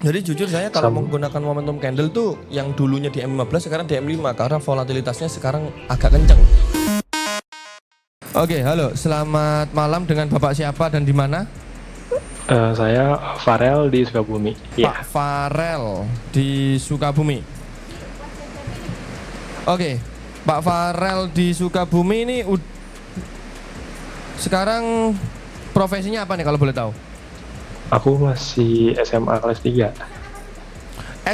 Jadi jujur saya kalau menggunakan momentum candle tuh yang dulunya di M15 sekarang di M5 karena volatilitasnya sekarang agak kenceng. Oke, halo, selamat malam dengan Bapak siapa dan di mana? Saya Farel di Sukabumi. Pak Farel di Sukabumi. Oke, Pak Farel di Sukabumi ini sekarang profesinya apa nih kalau boleh tahu? Aku masih SMA kelas 3.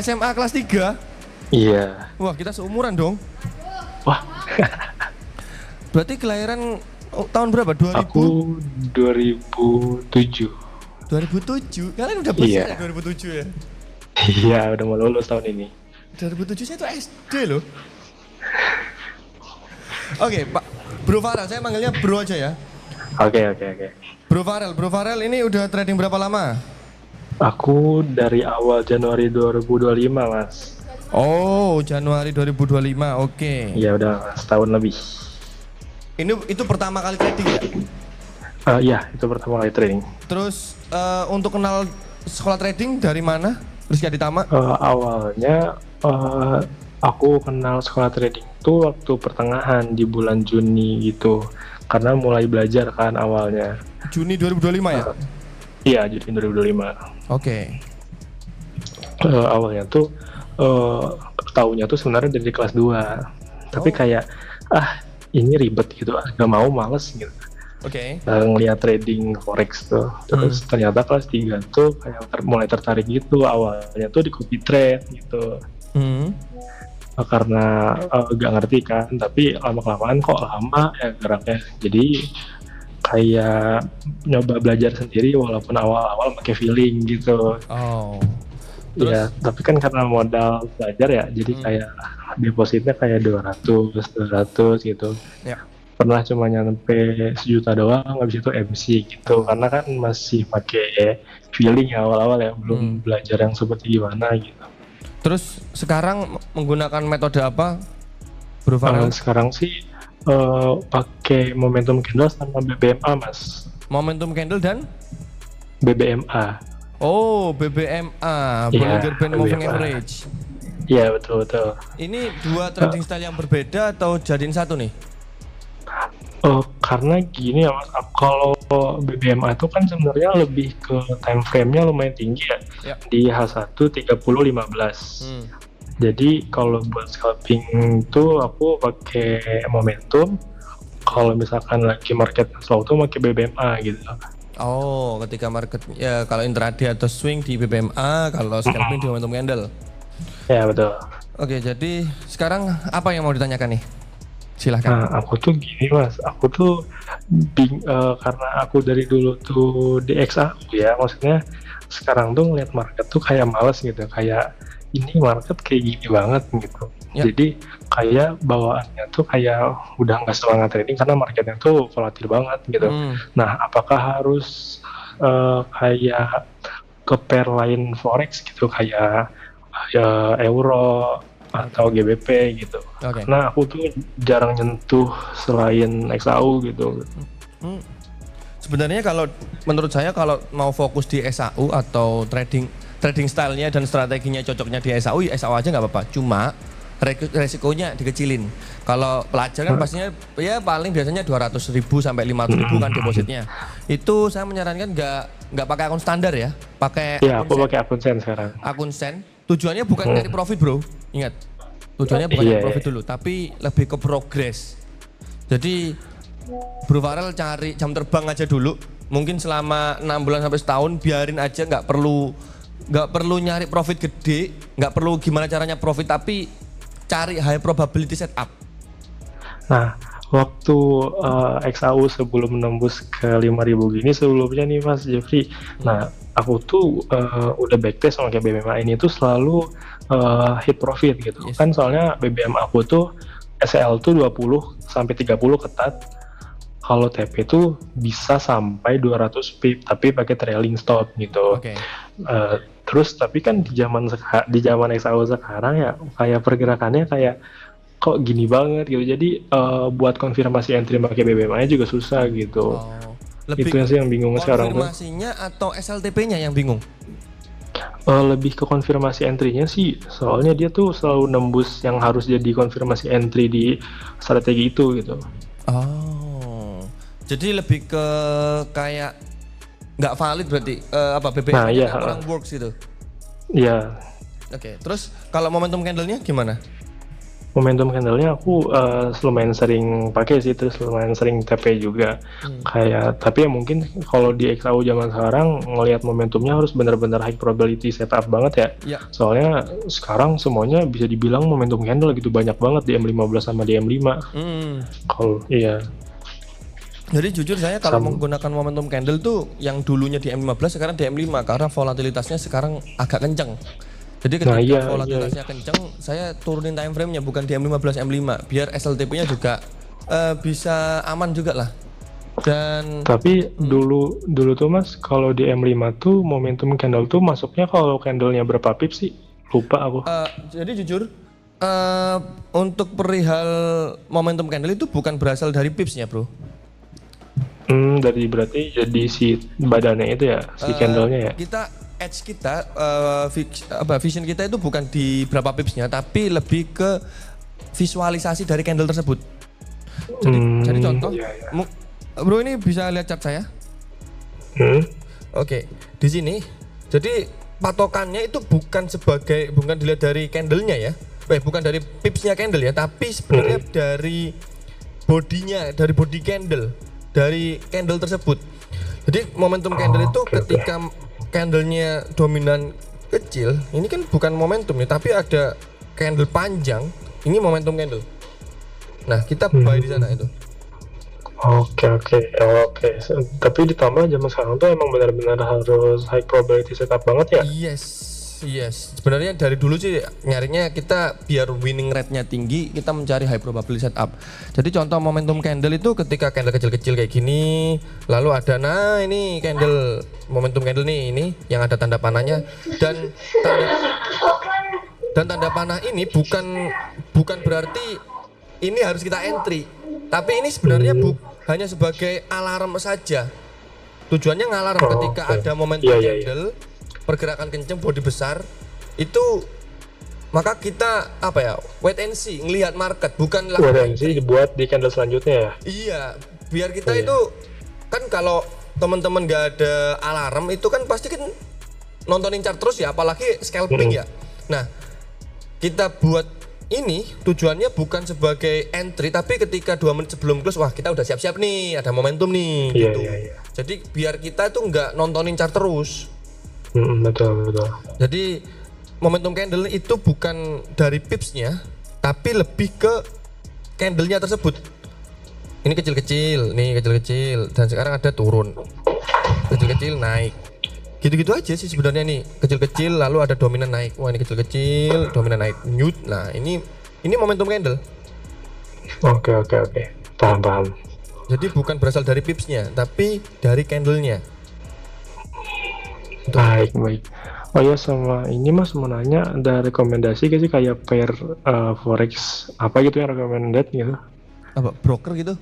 SMA kelas 3? Iya. Wah, kita seumuran dong. Wah, Berarti kelahiran tahun berapa? 2000? aku 2007. 2007. Kalian udah besar Iya. ya 2007 ya? Iya, udah mau lulus tahun ini. 2007 saya itu SD loh. Oke, Pak Bro Farel, saya manggilnya Bro aja ya. Oke. Bro Farel ini udah trading berapa lama? Aku dari awal Januari 2025, Mas. Oh, Januari 2025. Oke. Iya, udah setahun lebih. Itu pertama kali trading ya? Iya, itu pertama kali trading. Terus untuk kenal sekolah trading dari mana? Rizky Aditama? Awalnya aku kenal sekolah trading itu waktu pertengahan di bulan Juni gitu. Karena mulai belajar kan awalnya. Juni 2025 ya? Iya, Juni 2025. Oke. Awalnya tuh tahunya tuh sebenarnya dari kelas 2. Tapi kayak ini ribet gitu, gak mau, males gitu. Oke. Ngeliat trading forex tuh. Terus ternyata kelas 3 tuh kayak mulai tertarik gitu. Awalnya tuh di copy trade gitu. Karena gak ngerti kan, tapi lama-kelamaan kok lama ya geraknya. Jadi kayak nyoba belajar sendiri walaupun awal-awal pakai feeling gitu. Oh. Iya, tapi kan karena modal belajar ya, jadi kayak depositnya kayak 200 gitu. Ya. Pernah cuma nyampe 1 juta doang, habis itu MC gitu. Karena kan masih pakai feeling ya awal-awal ya, belum belajar yang seperti gimana gitu. Terus sekarang menggunakan metode apa, Bro Farel? Sekarang sih pakai momentum candle sama BBMA, Mas. Momentum candle dan? BBMA. Oh, BBMA, Bollinger Band Moving Average. Iya, betul. Ini dua trading style yang berbeda atau jadiin satu nih? Karena gini ya Mas, kalau BBMA itu kan sebenarnya lebih ke time frame-nya lumayan tinggi ya. Di H1 30-15. Jadi kalau buat scalping itu aku pakai momentum. Kalau misalkan lagi market slow tuh pakai BBMA gitu. Oh, ketika market ya kalau intraday atau swing di BBMA, kalau scalping di momentum candle. Ya, betul. Oke, jadi sekarang apa yang mau ditanyakan nih? Silahkan. Nah, aku tuh gini Mas, aku tuh karena aku dari dulu tuh di XAU ya, maksudnya sekarang tuh ngeliat market tuh kayak males gitu, kayak ini market kayak gini banget gitu. Ya. Jadi kayak bawaannya tuh kayak udah nggak semangat trading karena marketnya tuh volatil banget gitu. Nah, apakah harus kayak ke pair lain forex gitu, kayak euro atau GBP gitu. Karena aku tuh jarang nyentuh selain XAU gitu. Sebenarnya kalau menurut saya kalau mau fokus di SAU atau trading stylenya dan strateginya cocoknya di SAU, ya SAU aja nggak apa-apa. Cuma resikonya dikecilin. Kalau pelajar kan pastinya ya paling biasanya 200.000 sampai 500.000 kan depositnya. Itu saya menyarankan nggak pakai akun standar ya, pakai. Ya, aku pakai akun Sen sekarang. Akun Sen. Tujuannya bukan cari profit bro, ingat. Tujuannya bukan cari profit dulu, tapi lebih ke progress. Jadi Bro Farel cari jam terbang aja dulu. Mungkin selama 6 bulan sampai setahun biarin aja, nggak perlu nyari profit gede, nggak perlu gimana caranya profit, tapi cari high probability setup. Nah, waktu XAU sebelum menembus ke 5.000 gini sebelumnya nih Mas Jeffrey. Nah, aku tuh udah backtest sama kayak BBMA ini tuh selalu hit profit gitu. Kan soalnya BBM aku tuh SL tuh 20 sampai 30 ketat. Kalau TP tuh bisa sampai 200 pip tapi pakai trailing stop gitu. Terus tapi kan di zaman XAU sekarang ya kayak pergerakannya kayak kok gini banget gitu. Jadi buat konfirmasi entry pakai BBM aja juga susah gitu. Lebih itu sih yang bingung sekarang tuh. Konfirmasinya atau SLTP-nya yang bingung? Lebih ke konfirmasi entry-nya sih, soalnya dia tuh selalu nembus yang harus jadi konfirmasi entry di strategi itu gitu. Oh, jadi lebih ke kayak nggak valid berarti apa Nah, BBM-nya iya, nggak kurang works gitu. iya. Oke, terus kalau momentum candle-nya gimana? Momentum candle-nya aku lumayan sering pakai sih, terus lumayan sering TP juga. Kayak tapi ya mungkin kalau di XAU zaman sekarang ngelihat momentumnya harus benar-benar high probability setup banget ya. Ya, Soalnya sekarang semuanya bisa dibilang momentum candle gitu, banyak banget di M15 sama di M5. Kalau iya jadi jujur saya kalau sama menggunakan momentum candle tuh yang dulunya di M15 sekarang di M5 karena volatilitasnya sekarang agak kenceng. Jadi ketika nah iya volatilitasnya kenceng, saya turunin time frame-nya bukan di M15 M5 biar SLTP-nya juga bisa aman juga lah. Dan tapi dulu tuh Mas, kalau di M5 tuh momentum candle tuh masuknya kalau candlenya berapa pips sih? Lupa aku. jadi jujur untuk perihal momentum candle itu bukan berasal dari pips-nya, Bro. Dari berarti jadi si badannya itu ya, si candlenya ya. Kita edge kita vision kita itu bukan di berapa pipsnya tapi lebih ke visualisasi dari candle tersebut. Jadi contoh, Iya, iya. Bro ini bisa lihat chart saya. Oke, di sini. Jadi patokannya itu bukan dilihat dari candlenya ya, bukan dari pipsnya candle ya, tapi sebenarnya dari bodinya, dari body candle, dari candle tersebut. Jadi momentum candle itu ketika candlenya dominan kecil, ini kan bukan momentum nih, tapi ada candle panjang, ini momentum candle. Nah kita buy di sana itu. Oke. Tapi ditambah zaman sekarang tuh emang benar-benar harus high probability setup banget ya. Yes. Sebenarnya dari dulu sih nyarinya kita biar winning rate-nya tinggi, kita mencari high probability setup. Jadi contoh momentum candle itu ketika candle kecil-kecil kayak gini, lalu ada ini candle momentum candle nih, ini yang ada tanda panahnya dan tanda panah ini bukan berarti ini harus kita entry. Tapi ini sebenarnya hanya sebagai alarm saja. Tujuannya ngalarm ketika ada momentum candle pergerakan kenceng body besar itu, maka kita wait and see, ngelihat market, bukan Wait and see dibuat di candle selanjutnya ya. Iya, biar kita itu kan kalau teman-teman nggak ada alarm itu kan pasti kan nontonin chart terus ya, apalagi scalping ya. Nah kita buat ini tujuannya bukan sebagai entry, tapi ketika 2 menit sebelum close, wah kita udah siap-siap nih, ada momentum nih gitu. Jadi biar kita itu nggak nontonin chart terus. Betul. Jadi momentum candle itu bukan dari pipsnya, tapi lebih ke candlenya tersebut. Ini kecil-kecil, dan sekarang ada turun, kecil-kecil naik, gitu-gitu aja sih sebenarnya nih. Kecil-kecil lalu ada dominan naik, wah ini kecil-kecil dominan naik, mute. Nah ini momentum candle. Oke. Paham. Jadi bukan berasal dari pipsnya, tapi dari candlenya. Baik. Oh ya, sama ini Mas mau nanya, ada rekomendasi gak sih kayak pair forex apa gitu yang recommended gitu? Apa broker gitu?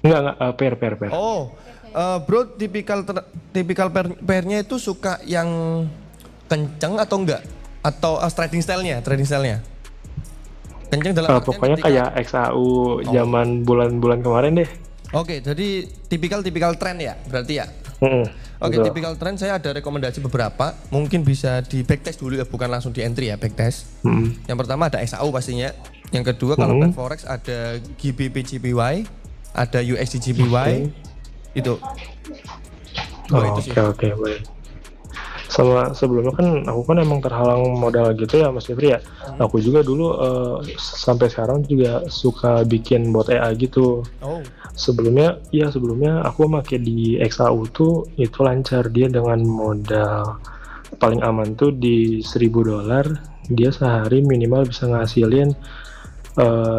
Enggak, pair. Oh, bro, tipikal pairnya itu suka yang kenceng atau enggak? Atau trading style-nya? Kenceng dalam artian pokoknya kayak XAU zaman bulan-bulan kemarin deh. Oke, jadi tipikal trend ya, berarti ya? Oke, tipikal trend saya ada rekomendasi beberapa. Mungkin bisa di backtest dulu ya, bukan langsung di entry ya, backtest. Yang pertama ada XAU pastinya. Yang kedua kalau pair forex ada GBP JPY, ada USD JPY. Itu. Oke, baik. Sama sebelumnya kan aku kan emang terhalang modal gitu ya Mas Jeffrey ya. Aku juga dulu sampai sekarang juga suka bikin bot EA gitu. Sebelumnya aku pakai di XAU tuh itu lancar, dia dengan modal paling aman tuh di $1.000, dia sehari minimal bisa ngasilin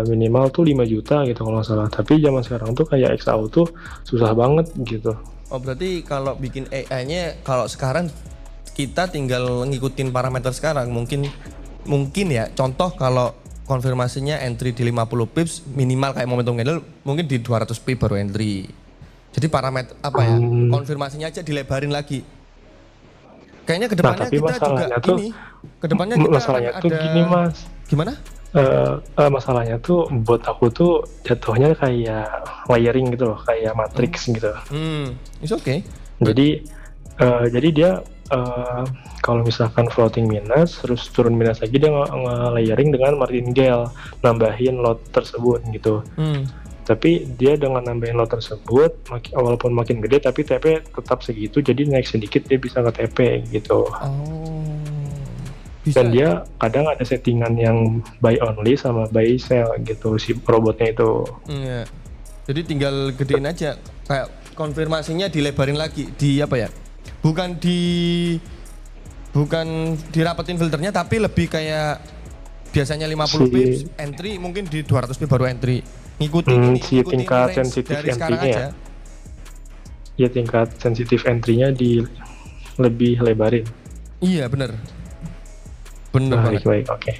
minimal tuh 5 juta gitu kalau nggak salah. Tapi zaman sekarang tuh kayak XAU tuh susah banget gitu. Oh berarti kalau bikin AI-nya kalau sekarang kita tinggal ngikutin parameter sekarang, mungkin ya contoh kalau konfirmasinya entry di 50 pips minimal kayak momentum candle, mungkin di 200 pips baru entry. Jadi parameter konfirmasinya aja dilebarin lagi. Kayaknya kedepannya tapi kita juga masalahnya tuh ini, kedepannya kita masalahnya akan tuh ada gini Mas. gimana? Masalahnya tuh buat aku tuh jatuhnya kayak layering gitu loh, kayak matrix gitu. It's okay. Jadi jadi dia kalau misalkan floating minus terus turun minus lagi dia nge-layering dengan martingale, nambahin lot tersebut gitu. Tapi dia dengan nambahin lot tersebut walaupun makin gede tapi TP tetap segitu, jadi naik sedikit dia bisa ke TP gitu. Bisa. Dan dia kadang ada settingan yang buy only sama buy sell gitu si robotnya itu. Iya. Jadi tinggal gedein aja, kayak konfirmasinya dilebarin lagi, di apa ya? Bukan dirapetin filternya, tapi lebih kayak biasanya 50 pips entry, mungkin di 200 pips baru entry. Ngikutin si tingkat sensitif dari sekarang entry-nya aja. Ya tingkat sensitif entry-nya di lebih lebarin. Iya bener banget. Baik, oke.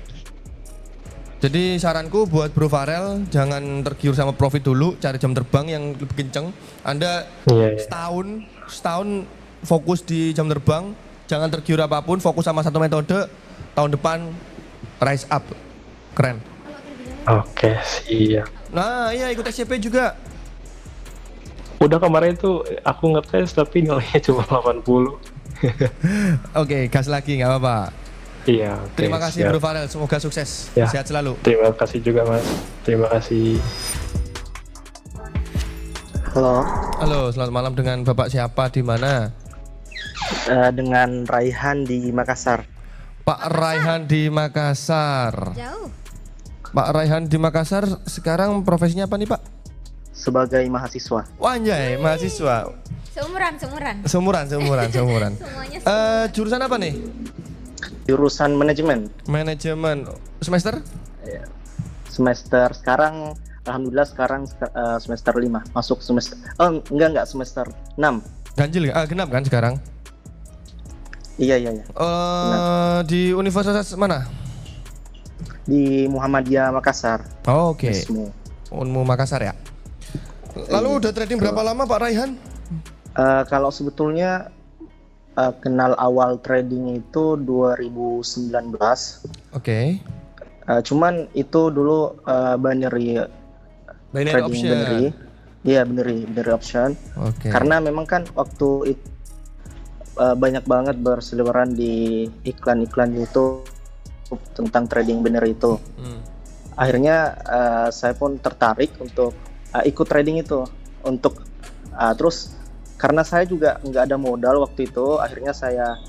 Jadi saranku buat Bro Farel, jangan tergiur sama profit dulu, cari jam terbang yang lebih kenceng. Anda setahun fokus di jam terbang, jangan tergiur apapun, fokus sama satu metode. Tahun depan rise up, keren. Oke, siap. Nah iya, ikut SCP juga. Udah kemarin tuh aku ngetes tapi nilainya cuma 80. Oke, gas lagi nggak apa-apa. Iya. Terima kasih siap. Bro Farel, semoga sukses. Ya. Sehat selalu. Terima kasih juga Mas. Terima kasih. Halo, selamat malam, dengan Bapak siapa, di mana? dengan Raihan di Makassar. Pak Raihan di Makassar. Jauh. Pak Raihan di Makassar sekarang profesinya apa nih Pak? Sebagai mahasiswa. Wah anjay, mahasiswa. Seumuran. Semuran. Semuanya Jurusan apa nih? Jurusan manajemen. Manajemen. Semester? Semester sekarang, alhamdulillah sekarang semester 5. Masuk semester, enggak semester 6. Ganjil nggak? Genap kan sekarang? Iya. Di universitas mana? Di Muhammadiyah Makassar. Oh, oke. Ismu. Unmu Makassar ya? Lalu udah trading berapa lama Pak Raihan? Kalau sebetulnya kenal awal trading itu 2019. Oke. Cuman itu dulu binary Binary trading option. binary. Iya, binary option. Oke. Karena memang kan waktu itu banyak banget berseliweran di iklan-iklan YouTube tentang trading binary itu. Akhirnya saya pun tertarik untuk ikut trading itu. Untuk terus karena saya juga nggak ada modal waktu itu, akhirnya saya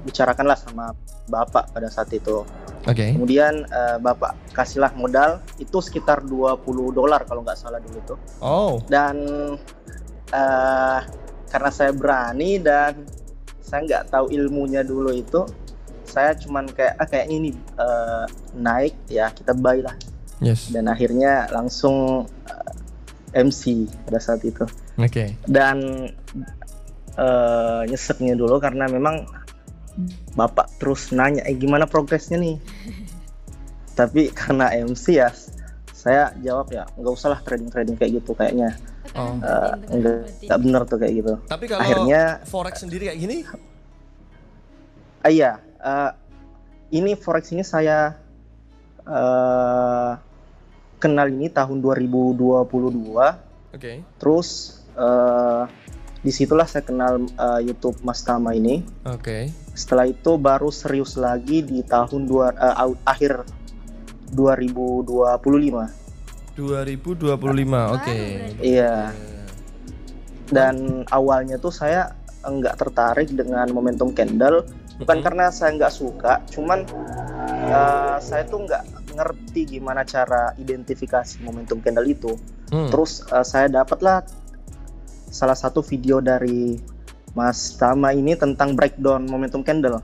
bicarakanlah sama bapak pada saat itu. Oke. Kemudian bapak kasihlah modal itu sekitar $20 kalau nggak salah dulu tuh. Oh. Dan karena saya berani dan saya nggak tahu ilmunya dulu itu, saya cuman kayaknya ini naik ya, kita buy lah. Yes. Dan akhirnya langsung MC pada saat itu. Oke. Dan nyeseknya dulu karena memang bapak terus nanya gimana progresnya nih. Tapi karena MC ya saya jawab ya nggak usah lah trading kayak gitu kayaknya. Nggak bener tuh kayak gitu. Tapi kalau akhirnya forex sendiri kayak gini? Iya, ini forex ini saya kenal ini tahun 2022. Oke. Terus disitulah saya kenal YouTube Mas Tama ini. Oke. Setelah itu baru serius lagi di tahun akhir 2025. 2025, oke. Iya. Dan awalnya tuh saya enggak tertarik dengan momentum candle, bukan karena saya nggak suka, cuman saya tuh nggak ngerti gimana cara identifikasi momentum candle itu. Terus saya dapatlah salah satu video dari Mas Tama ini tentang breakdown momentum candle.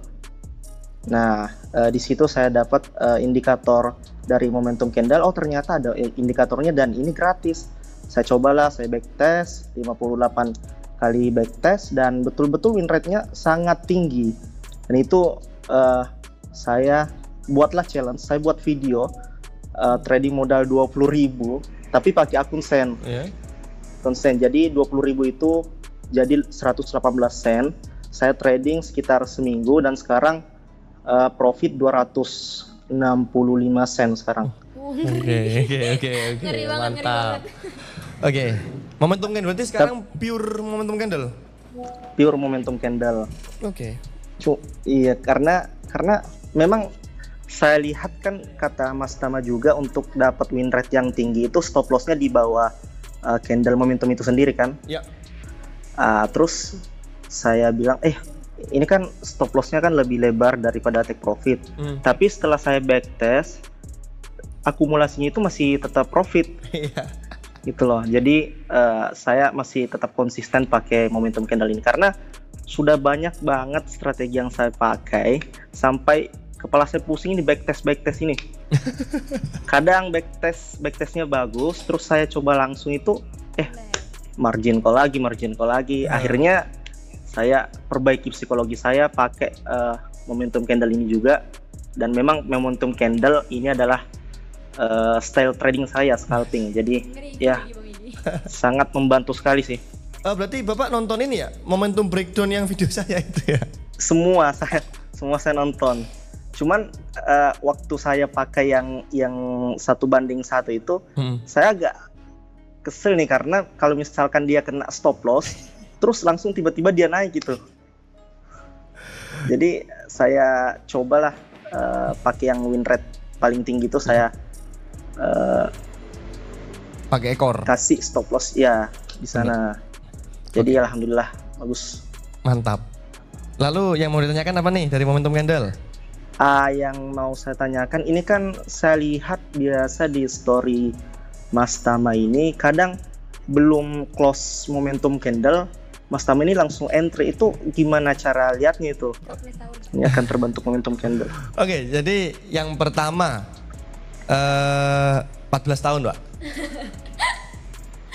Nah, di situ saya dapat indikator dari momentum candle. Oh, ternyata ada indikatornya dan ini gratis. Saya cobalah, saya backtest 58 kali backtest dan betul-betul win rate-nya sangat tinggi. Dan itu saya buatlah challenge, saya buat video trading modal 20.000 tapi pakai akun sen. Yeah. Akun sen. Jadi 20.000 itu jadi 118 sen. saya trading sekitar seminggu dan sekarang profit 265 sen sekarang. Oke. Ngeri banget, Mantap. Oke. Momentum candle berarti sekarang pure momentum candle. Pure momentum candle. Oke. Iya, karena memang saya lihat kan kata Mas Tama juga untuk dapat win rate yang tinggi itu stop lossnya di bawah candle momentum itu sendiri kan. Ya. Terus saya bilang ini kan stop lossnya kan lebih lebar daripada take profit. Tapi setelah saya backtest akumulasinya itu masih tetap profit. Iya. Gitu loh. Jadi saya masih tetap konsisten pakai momentum candle ini karena sudah banyak banget strategi yang saya pakai sampai kepala saya pusing ini backtest ini. Kadang backtestnya bagus, terus saya coba langsung itu margin call lagi. Akhirnya saya perbaiki psikologi saya pakai momentum candle ini juga, dan memang momentum candle ini adalah style trading saya, scalping. Jadi sangat membantu sekali sih. Berarti Bapak nonton ini ya, momentum breakdown yang video saya itu ya? Semua saya nonton. Cuman waktu saya pakai yang 1:1 itu, saya agak kesel nih karena kalau misalkan dia kena stop loss, terus langsung tiba-tiba dia naik gitu. Jadi saya cobalah pakai yang win rate paling tinggi itu saya pakai ekor. Kasih stop loss ya di sana. Jadi alhamdulillah bagus. Mantap. Lalu yang mau ditanyakan apa nih dari momentum candle? Yang mau saya tanyakan ini kan saya lihat biasa di story Mas Tama ini kadang belum close momentum candle, Mas Tama ini langsung entry, itu gimana cara lihatnya itu? Ini akan terbentuk momentum candle. Oke, jadi yang pertama 14 tahun, Pak.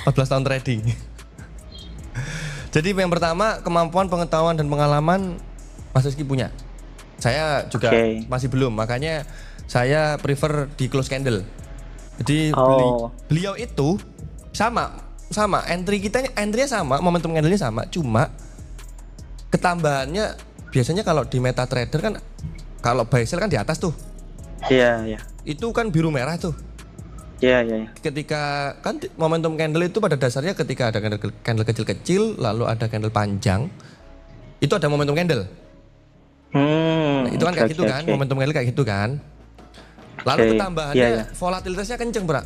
14 tahun trading. Jadi yang pertama kemampuan, pengetahuan dan pengalaman Mas Rizky punya. Saya juga masih belum, makanya saya prefer di close candle. Jadi beliau itu sama entry-nya sama, momentum candle-nya sama, cuma ketambahannya biasanya kalau di MetaTrader kan kalau buy sell kan di atas tuh. Iya. Itu kan biru merah tuh. Iya. Ketika kan momentum candle itu pada dasarnya ketika ada candle kecil-kecil lalu ada candle panjang, itu ada momentum candle. Nah, itu kan kayak gitu kan, momentum candle kayak gitu kan. Lalu ketambahannya volatilitasnya kenceng, Bro.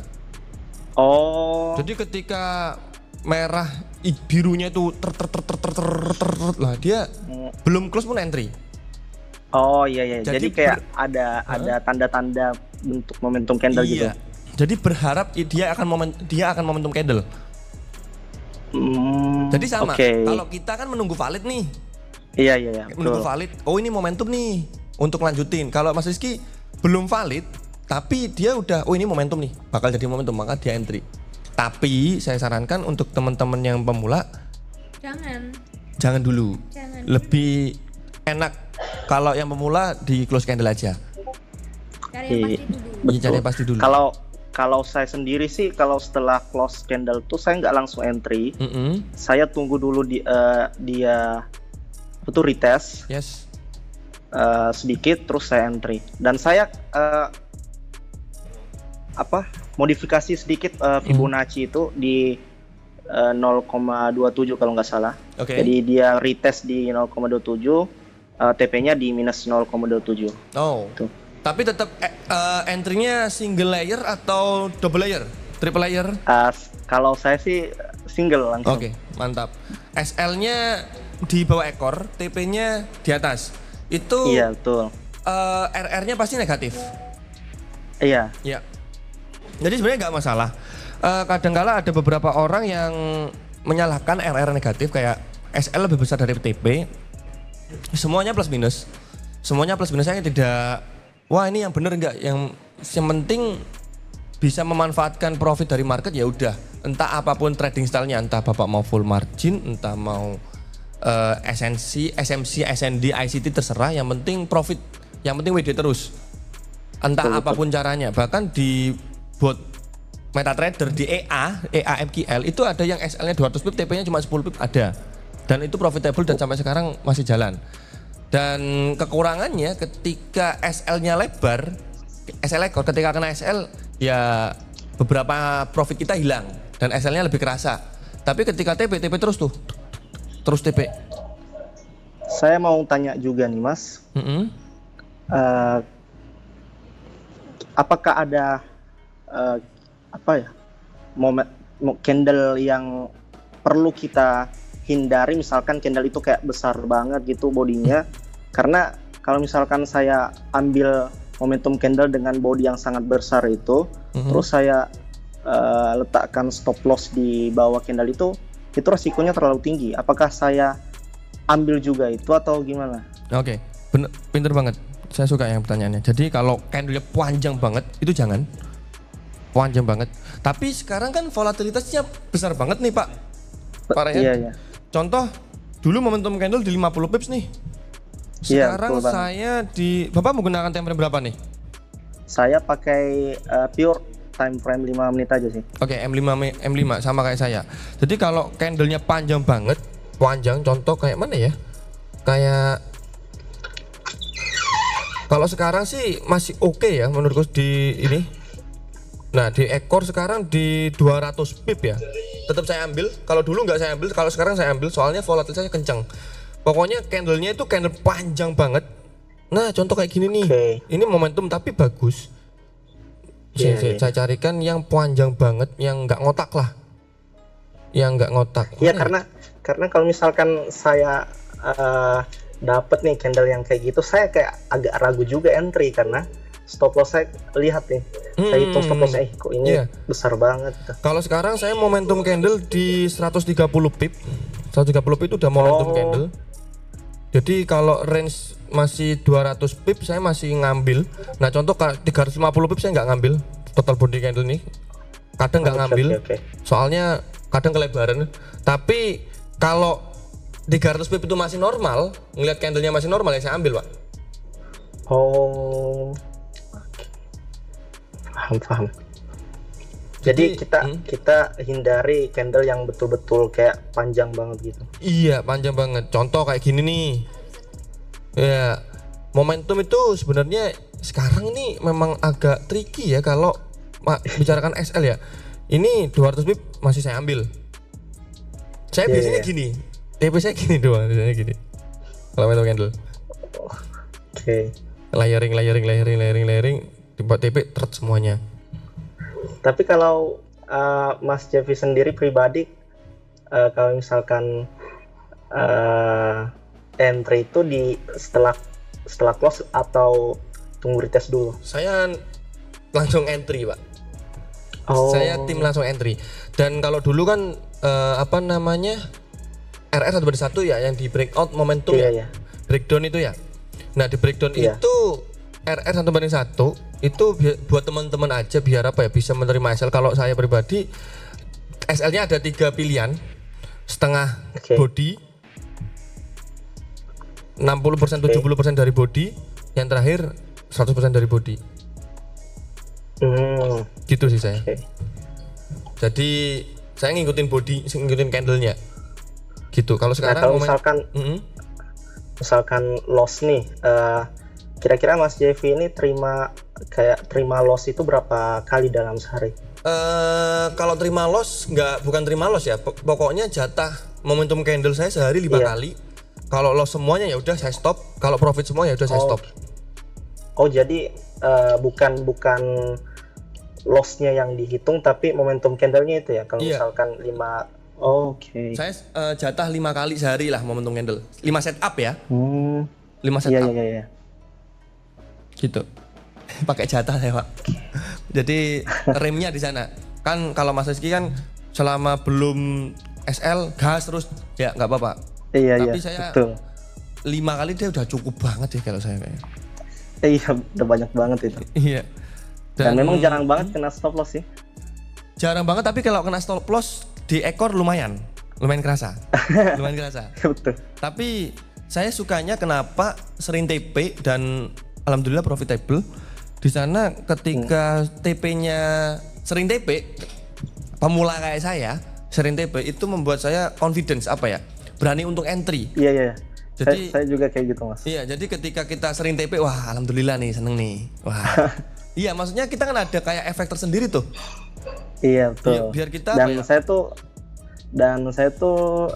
Jadi ketika merah birunya itu lah dia belum close pun entry. Iya. Jadi kayak ada tanda-tanda bentuk momentum candle gitu. Jadi berharap dia akan momentum candle. Jadi sama. Kalau kita kan menunggu valid nih. Iya. Menunggu valid. Oh ini momentum nih untuk lanjutin. Kalau Mas Rizky belum valid, tapi dia udah ini momentum nih, bakal jadi momentum, maka dia entry. Tapi saya sarankan untuk teman-teman yang pemula, jangan dulu. Lebih enak kalau yang pemula di close candle aja. Cari yang pasti dulu. Kalau saya sendiri sih, kalau setelah close candle tuh saya nggak langsung entry. Saya tunggu dulu dia retest. Yes. Sedikit terus saya entry. Dan saya modifikasi sedikit Fibonacci itu di 0,27 kalau nggak salah. Jadi dia retest di 0,27, TP-nya di minus 0,27. Tuh. Tapi tetap entry-nya single layer atau double layer, triple layer? Kalau saya sih single langsung. Oke, mantap. SL-nya di bawah ekor, TP-nya di atas. Itu iya, betul. RR-nya pasti negatif. Iya. Jadi sebenarnya nggak masalah. Kadangkala ada beberapa orang yang menyalahkan RR negatif kayak SL lebih besar dari TP. Semuanya plus minus. Semuanya plus minus, saya tidak. Wah ini yang benar enggak, yang penting bisa memanfaatkan profit dari market ya udah. Entah apapun trading style-nya, entah Bapak mau full margin, entah mau SMC, SND, ICT terserah, yang penting profit, yang penting WD terus. Entah apapun caranya, bahkan di bot MetaTrader di EA MQL itu ada yang SL-nya 200 pip, TP-nya cuma 10 pip ada. Dan itu profitable dan sampai sekarang masih jalan. Dan kekurangannya ketika SL-nya lebar, SL ekor ketika kena SL ya beberapa profit kita hilang dan SL-nya lebih kerasa. Tapi ketika TP terus tuh. Terus TP. Saya mau tanya juga nih Mas. Apakah ada candle yang perlu kita hindari, misalkan candle itu kayak besar banget gitu bodinya, karena kalau misalkan saya ambil momentum candle dengan body yang sangat besar itu, terus saya letakkan stop loss di bawah candle itu resikonya terlalu tinggi. Apakah saya ambil juga itu atau gimana? Oke, pinter banget. Saya suka yang pertanyaannya. Jadi kalau candle-nya panjang banget itu jangan. Panjang banget. Tapi sekarang kan volatilitasnya besar banget nih Pak. Pak Rehan. Iya. Contoh dulu momentum candle di 50 pips nih. Sekarang betul saya Bapak menggunakan time frame berapa nih? Saya pakai pure time frame 5 menit aja sih. Oke, M5 sama kayak saya. Jadi kalau candlenya panjang banget, contoh kayak mana ya? Kayak kalau sekarang sih masih oke ya menurutku di ini. Nah di ekor sekarang di 200 pip ya. Tetap saya ambil. Kalau dulu nggak saya ambil, kalau sekarang saya ambil soalnya volatilitasnya kencang. Pokoknya candlenya itu candle panjang banget. Nah contoh kayak gini nih. Ini momentum tapi bagus. Saya carikan yang panjang banget, yang nggak ngotak lah. Yang nggak ngotak. Iya karena kalau misalkan saya dapat nih candle yang kayak gitu, saya kayak agak ragu juga entry karena stop loss saya lihat nih. Saya hitung stop lossnya, kok ini besar banget. Kalau sekarang saya momentum candle di 130 pip. 130 pip itu udah momentum candle. Jadi kalau range masih 200 pip saya masih ngambil. Nah contoh 350 pip saya nggak ngambil total body candle nih. Kadang nggak ngambil. Soalnya kadang kelebaran. Tapi kalau 300 pip itu masih normal, ngelihat candlenya masih normal ya saya ambil Pak. Paham. Jadi kita hindari candle yang betul-betul kayak panjang banget gitu. Iya, panjang banget. Contoh kayak gini nih. Ya, momentum itu sebenarnya sekarang ini memang agak tricky ya kalau bicarakan SL ya. Ini 200 pip masih saya ambil. Saya biasanya gini. TP saya gini doang, biasanya gini. Kalau momentum candle. Layering, tiba TP tret semuanya. Tapi kalau Mas Jeffy sendiri pribadi, kalau misalkan entry itu di setelah close atau tunggu retest dulu? Saya langsung entry Pak. Saya tim langsung entry. Dan kalau dulu kan RR 1/1 ya yang di breakout momentum breakdown itu ya. Nah di breakdown itu RR 1/1 itu buat teman-teman aja biar bisa menerima SL. Kalau saya pribadi SL-nya ada 3 pilihan, setengah body, 60% 70% dari body, yang terakhir 100% dari body. Gitu sih saya. Jadi saya ngikutin body, ngikutin candlenya. Gitu. Kalau sekarang kalau misalkan loss nih, kira-kira Mas Jeffy ini terima loss itu berapa kali dalam sehari? Kalau terima loss bukan terima loss ya. Pokoknya jatah momentum candle saya sehari 5 kali. Kalau loss semuanya ya udah saya stop. Kalau profit semua ya udah saya stop. Jadi bukan lossnya yang dihitung tapi momentum candlenya itu ya. Kalau misalkan 5 Saya jatah 5 kali sehari lah momentum candle. 5 setup ya. 5 setup. Iya. Gitu. Pakai jatah saya Pak. Jadi remnya di sana. Kan kalau Mas Rizky kan selama belum SL gas terus ya nggak apa-apa. Tapi saya betul. 5 kali dia udah cukup banget ya kalau saya kayaknya. Iya, udah banyak banget itu. Iya. Dan memang jarang banget kena stop loss sih. Jarang banget, tapi kalau kena stop loss di ekor lumayan kerasa. Betul. Tapi saya sukanya kenapa sering TP dan alhamdulillah profitable. Di sana ketika TP-nya sering TP, pemula kayak saya sering TP itu membuat saya confidence berani untuk entry. Iya iya. Jadi Saya juga kayak gitu mas. iya, jadi ketika kita sering TP, wah alhamdulillah nih, seneng nih. Wah. Iya, maksudnya kita kan ada kayak efek tersendiri tuh. Iya betul. Biar kita dan apa ya? saya tuh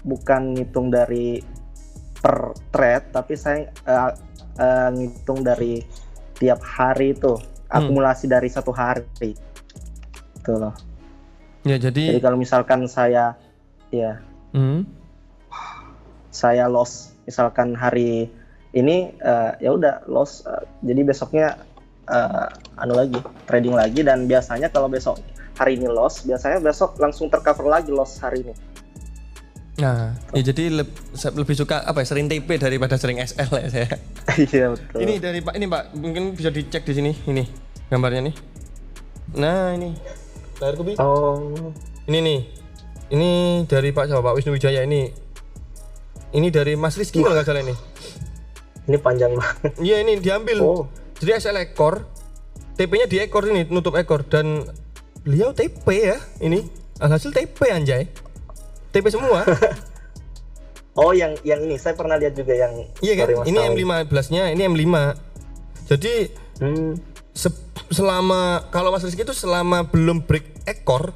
bukan ngitung dari per thread, tapi saya ngitung dari tiap hari itu, akumulasi dari satu hari. Gitu loh. Ya, Jadi kalau misalkan saya saya loss misalkan hari ini, ya udah loss, jadi besoknya lagi trading lagi, dan biasanya kalau besok hari ini loss, biasanya besok langsung tercover lagi loss hari ini. Nah, ya jadi lebih suka apa ya, sering TP daripada sering SL ya saya. Iya betul. Ini dari Pak, ini Pak, mungkin bisa dicek di sini, ini gambarnya nih. Nah, ini layar kubi. Oh, Ini nih. Ini dari Pak sama Pak Wisnu Wijaya ini. Ini dari Mas Rizky kalau nggak salah ini. ini panjang banget. Iya, ini diambil. Oh. Jadi SL ekor, TP-nya di ekor ini, nutup ekor, dan beliau TP ya ini. Alhasil TP anjay. TP semua. Oh, yang ini saya pernah lihat juga yang. Iya kan? story Mas Ini Tawi. M15-nya, ini M5. Jadi selama kalau Mas Rizky itu selama belum break ekor,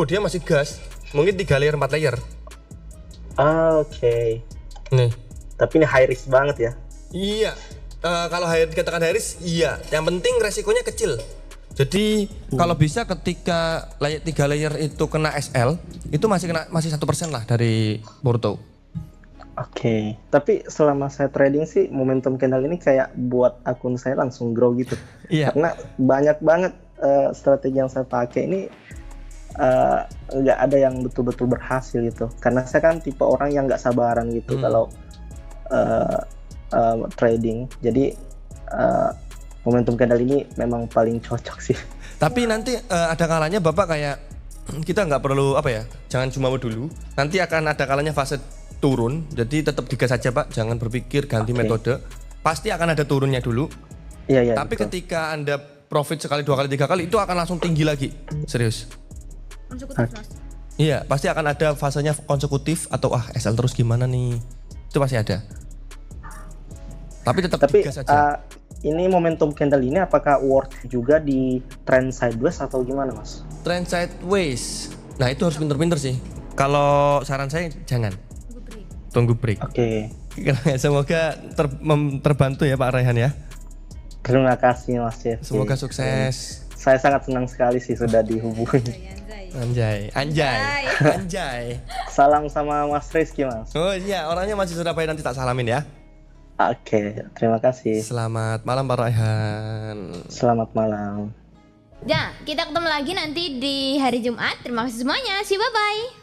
dia masih gas. Mungkin 3 layer 4 layer. Oke. Nih. Tapi ini high risk banget ya. Iya. Kalau dikatakan high risk, iya. Yang penting resikonya kecil. Jadi kalau bisa ketika 3 layer itu kena SL, itu masih 1% lah dari Porto. Oke. Tapi selama saya trading sih, momentum candle ini kayak buat akun saya langsung grow gitu. Iya. Karena banyak banget strategi yang saya pakai ini nggak ada yang betul-betul berhasil gitu. Karena saya kan tipe orang yang nggak sabaran gitu kalau trading. Jadi momentum candle ini memang paling cocok sih. Tapi nanti ada kalanya Bapak kayak kita nggak perlu jangan cuma dulu. Nanti akan ada kalanya fase turun. Jadi tetap digas saja Pak, jangan berpikir ganti metode. Pasti akan ada turunnya dulu. Iya. Tapi betul. ketika Anda profit sekali, 2 kali, 3 kali, itu akan langsung tinggi lagi. Serius. Konsekutif mas. Iya, pasti akan ada fasenya konsekutif atau SL terus gimana nih. Itu pasti ada. Tapi tetap digas saja. Ini momentum candle ini apakah worth juga di trend sideways atau gimana mas? Trend sideways. Nah, itu harus pinter-pinter sih. Kalau saran saya jangan. Tunggu break. Oke. Semoga terbantu ya Pak Raihan ya. Terima kasih Mas Jeff. Semoga sukses. Saya sangat senang sekali sih sudah dihubungi. Anjay. Salam sama Mas Rizky Mas. Oh iya, orangnya masih Surabaya, nanti tak salamin ya. Oke, terima kasih. Selamat malam Pak Raihan. Selamat malam. Nah, kita ketemu lagi nanti di hari Jumat. Terima kasih semuanya. See you, bye-bye.